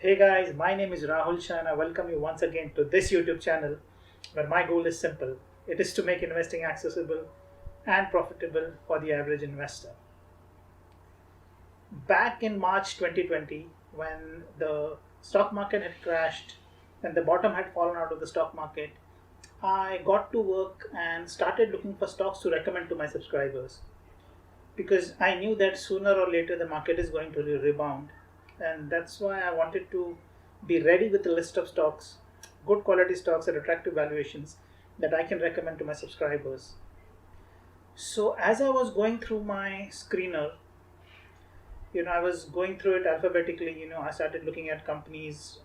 Hey guys, my name is Rahul Shah and I welcome you once again to this YouTube channel where my goal is simple. It is to make investing accessible and profitable for the average investor. Back in March 2020, when the stock market had crashed and the bottom had fallen out of the stock market, I got to work and started looking for stocks to recommend to my subscribers because I knew that sooner or later the market is going to rebound, and that's why I wanted to be ready with a list of stocks, good quality stocks at attractive valuations that I can recommend to my subscribers. So as I was going through my screener, I was going through it alphabetically. I started looking at companies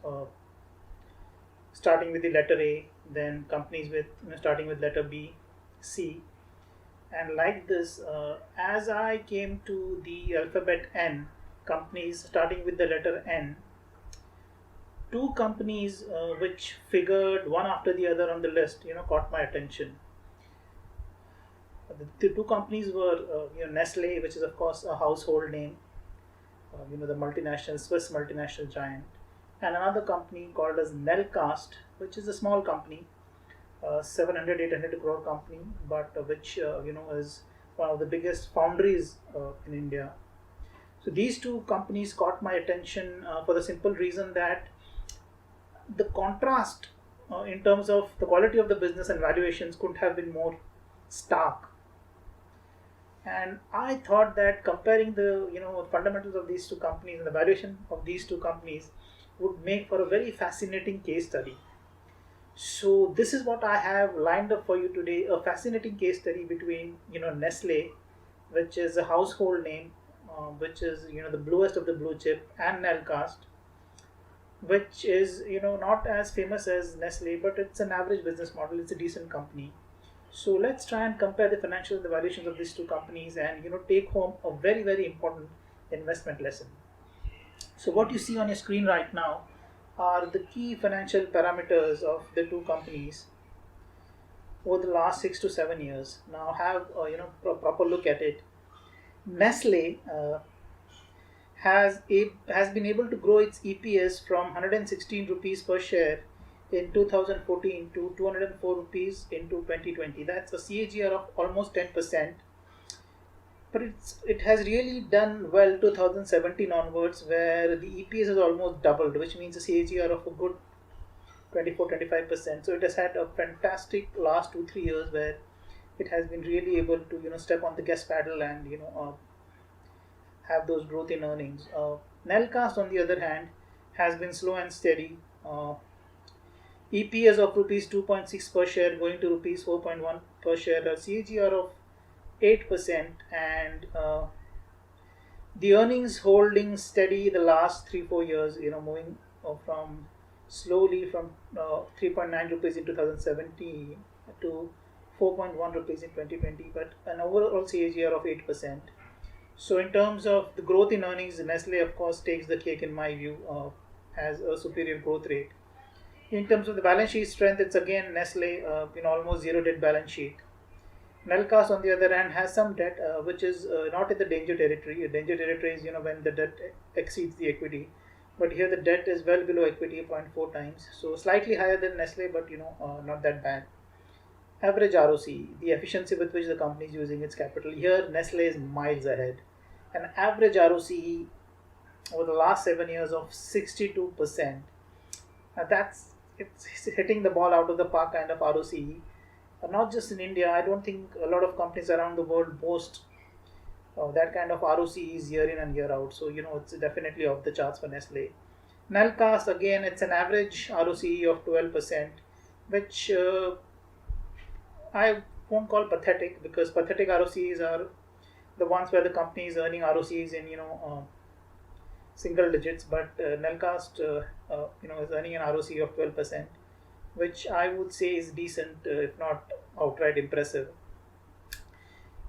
starting with the letter A, then companies with starting with letter B, C, and like this, as I came to the alphabet N, companies starting with the letter N, two companies which figured one after the other on the list, caught my attention. The two companies were, Nestle, which is of course a household name, the multinational Swiss multinational giant, and another company called as Nelcast, which is a small company, 700 800 crore company, but which is one of the biggest foundries in India. So these two companies caught my attention for the simple reason that the contrast in terms of the quality of the business and valuations couldn't have been more stark. And I thought that comparing the fundamentals of these two companies and the valuation of these two companies would make for a very fascinating case study. So this is what I have lined up for you today: a fascinating case study between Nestle, which is a household name, which is the bluest of the blue chip, and Nelcast, which is not as famous as Nestle, but it's an average business model. It's a decent company. So let's try and compare the financial and the valuations of these two companies, and take home a very important investment lesson. So what you see on your screen right now are the key financial parameters of the two companies over the last 6 to 7 years. Now have proper look at it. Nestle has been able to grow its EPS from 116 rupees per share in 2014 to 204 rupees into 2020. That's a CAGR of almost 10%. But it has really done well 2017 onwards, where the EPS has almost doubled, which means a CAGR of a good 24 25%. So it has had a fantastic last 2 3 years where it has been really able to step on the gas pedal and have those growth in earnings. Nelcast, on the other hand, has been slow and steady. EPS of rupees 2.6 per share going to rupees 4.1 per share, a CAGR of 8%, and the earnings holding steady the last 3 4 years. Moving from slowly from 3.9 rupees in 2017 to 4.1 rupees in 2020, but an overall CAGR of 8%. So in terms of the growth in earnings, Nestle of course takes the cake in my view, has a superior growth rate. In terms of the balance sheet strength, it's again Nestle, almost zero debt balance sheet. Nelcast, on the other hand, has some debt, which is not in the danger territory. Danger territory is when the debt exceeds the equity, but here the debt is well below equity, 0.4 times, so slightly higher than Nestle, but not that bad. Average ROC, the efficiency with which the company is using its capital. Here, Nestle is miles ahead. An average ROCE over the last 7 years of 62%. That's it's hitting the ball out of the park kind of ROCE. Not just in India, I don't think a lot of companies around the world boast that kind of ROCEs year in and year out. So it's definitely off the charts for Nestle. Nelcast, again, it's an average ROCE of 12%, which I won't call pathetic, because pathetic ROCEs are the ones where the company is earning ROCEs in single digits, but Nelcast is earning an ROCE of 12%, which I would say is decent, if not outright impressive.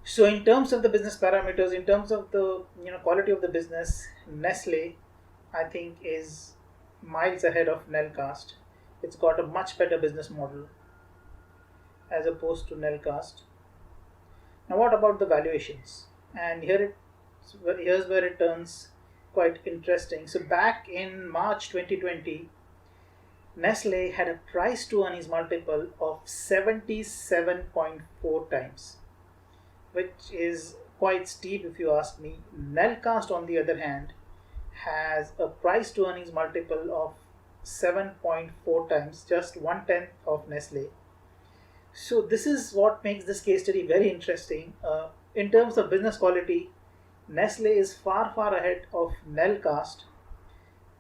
So in terms of the business parameters, in terms of the quality of the business, Nestle, I think, is miles ahead of Nelcast. It's got a much better business model as opposed to Nelcast. Now, what about the valuations? And here's where it turns quite interesting. So back in March 2020, Nestle had a price to earnings multiple of 77.4 times, which is quite steep if you ask me. Nelcast, on the other hand, has a price to earnings multiple of 7.4 times, just one tenth of Nestle. So, this is what makes this case study very interesting. In terms of business quality, Nestle is far, far ahead of Nelcast.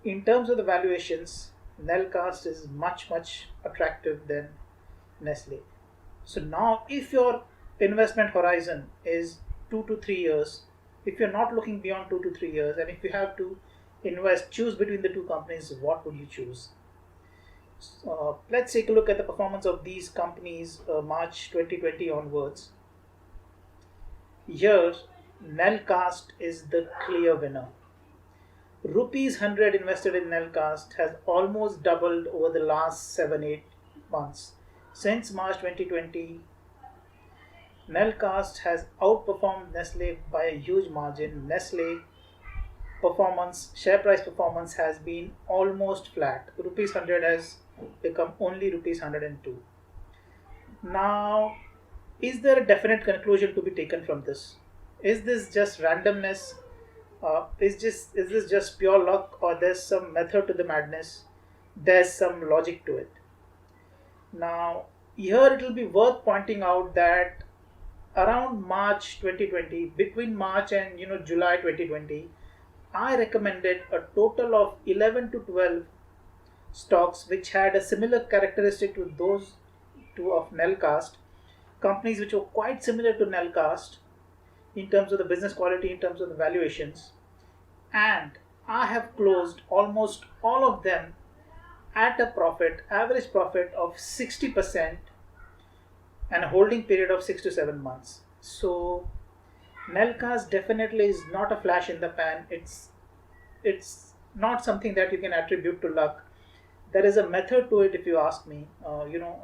In terms of the valuations, Nelcast is much, much attractive than Nestle. So now, if your investment horizon is 2 to 3 years, if you're not looking beyond 2 to 3 years, and if you have to choose between the two companies, what would you choose? Let's take a look at the performance of these companies March 2020 onwards. Here, Nelcast is the clear winner. Rupees 100 invested in Nelcast has almost doubled over the last 7-8 months. Since March 2020, Nelcast has outperformed Nestle by a huge margin. Nestle share price performance has been almost flat. Rupees 100 has become only rupees 102. Now, is there a definite conclusion to be taken from this? Is this just randomness? Is this just pure luck, or there's some method to the madness? There's some logic to it. Now, here it will be worth pointing out that around March 2020, between March and July 2020, I recommended a total of 11 to 12 stocks which had a similar characteristic to those two of Nelcast, companies which were quite similar to Nelcast in terms of the business quality, in terms of the valuations, and I have closed almost all of them at a average profit of 60% and a holding period of 6 to 7 months. So Nelcast definitely is not a flash in the pan. It's not something that you can attribute to luck. There is a method to it, if you ask me.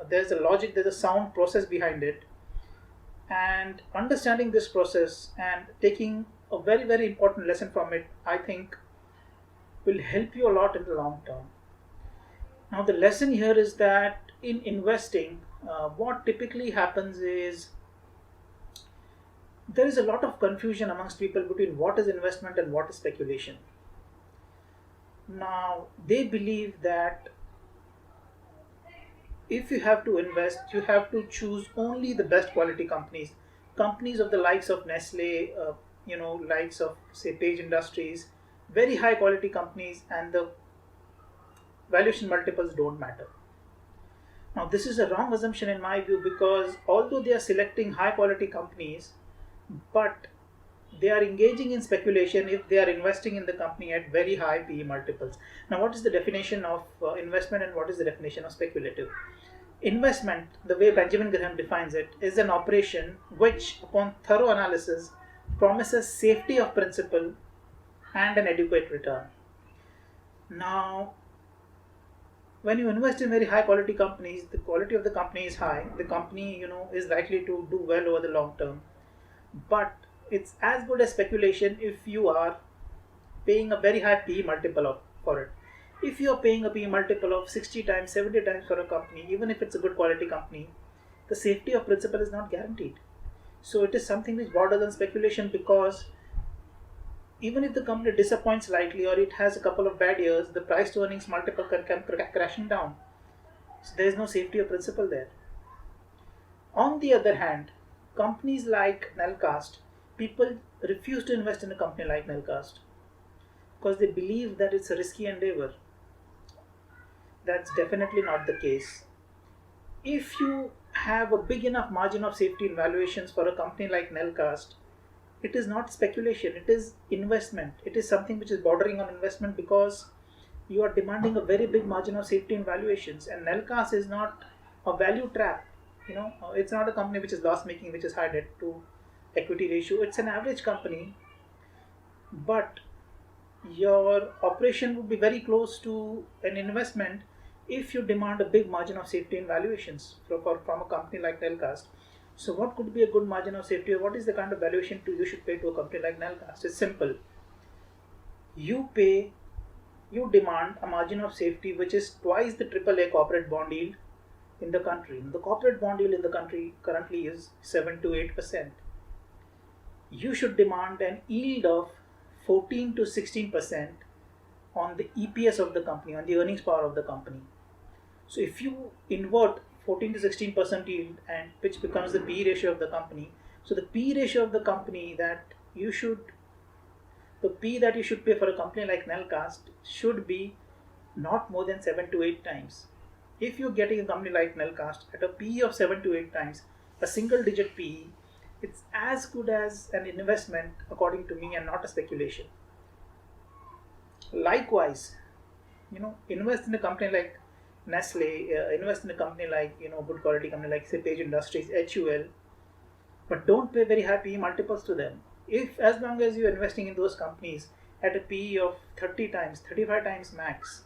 There's a logic, there's a sound process behind it, and understanding this process and taking a very, very important lesson from it, I think, will help you a lot in the long term. Now, the lesson here is that in investing, what typically happens is there is a lot of confusion amongst people between what is investment and what is speculation. Now, they believe that if you have to invest, you have to choose only the best quality companies of the likes of Nestle, likes of, say, Page Industries, very high quality companies, and the valuation multiples don't matter. Now, this is a wrong assumption in my view, because although they are selecting high quality companies, but they are engaging in speculation if they are investing in the company at very high PE multiples. Now, what is the definition of investment and what is the definition of speculative? Investment, the way Benjamin Graham defines it, is an operation which, upon thorough analysis, promises safety of principal and an adequate return. Now, when you invest in very high quality companies, the quality of the company is high. The company, is likely to do well over the long term. But it's as good as speculation if you are paying a very high PE multiple for it. If you are paying a PE multiple of 60 times, 70 times for a company, even if it's a good quality company, the safety of principal is not guaranteed. So it is something which borders on speculation, because even if the company disappoints slightly or it has a couple of bad years, the price to earnings multiple can come crashing down. So there is no safety of principal there. On the other hand, companies like Nelcast, people refuse to invest in a company like Nelcast because they believe that it's a risky endeavor. That's definitely not the case. If you have a big enough margin of safety in valuations for a company like Nelcast, it is not speculation, it is investment. It is something which is bordering on investment, because you are demanding a very big margin of safety in valuations. And Nelcast is not a value trap. It's not a company which is loss making, which is high debt to equity ratio. It's an average company, but your operation would be very close to an investment if you demand a big margin of safety in valuations from a company like Nelcast. So what could be a good margin of safety, or what is the kind of valuation you should pay to a company like Nelcast? It's simple. you pay, you demand a margin of safety which is twice the AAA corporate bond yield in the country. The corporate bond yield in the country currently is 7 to 8%. You should demand an yield of 14 to 16% on the EPS of the company, on the earnings power of the company. So if you invert 14 to 16% yield, and which becomes the P ratio of the company, so the P ratio of the company that you should, the P that you should pay for a company like Nelcast should be not more than 7 to 8 times. If you're getting a company like Nelcast at a PE of 7 to 8 times, a single digit PE, it's as good as an investment according to me and not a speculation. Likewise, invest in a company like Nestle, invest in a company like, good quality company like say Page Industries, HUL, but don't pay very high PE multiples to them. If as long as you're investing in those companies at a PE of 30 times, 35 times max,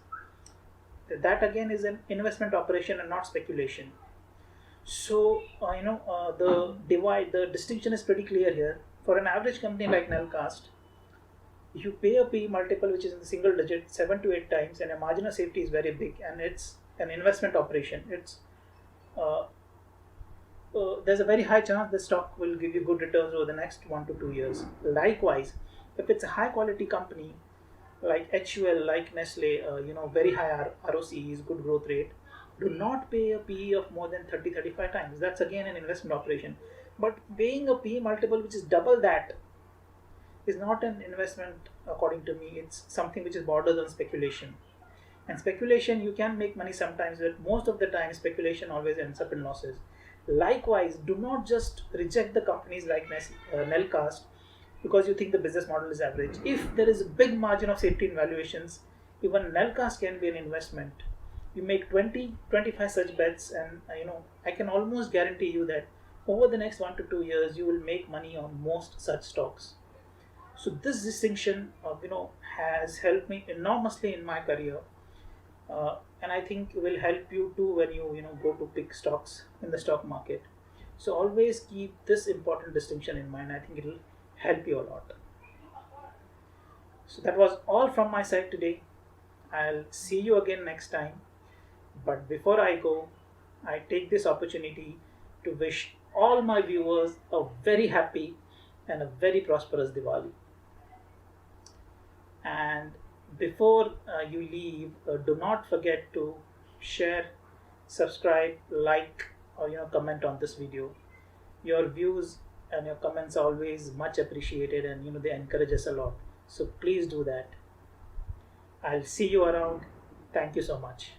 that again is an investment operation and not speculation. So the distinction is pretty clear here. For an average company like Nelcast, you pay a P multiple which is in the single digit, 7 to 8 times, and a margin of safety is very big, and it's an investment operation. It's there's a very high chance the stock will give you good returns over the next 1 to 2 years. Likewise, if it's a high quality company like HUL, like Nestle, very high ROCEs, good growth rate, do not pay a PE of more than 30 35 times. That's again an investment operation. But paying a PE multiple which is double that is not an investment according to me. It's something which is borders on speculation. And speculation, you can make money sometimes, but most of the time speculation always ends up in losses. Likewise, do not just reject the companies like Nelcast because you think the business model is average. If there is a big margin of safety in valuations, even Nelcast can be an investment. You make 20, 25 such bets, and I can almost guarantee you that over the next 1 to 2 years, you will make money on most such stocks. So this distinction, has helped me enormously in my career, and I think will help you too when you go to pick stocks in the stock market. So always keep this important distinction in mind. I think it will help you a lot. So that was all from my side today. I'll see you again next time. But before I go, I take this opportunity to wish all my viewers a very happy and a very prosperous Diwali. And before you leave, do not forget to share, subscribe, like, or comment on this video. Your views and your comments are always much appreciated, and they encourage us a lot. So please do that. I'll see you around. Thank you so much.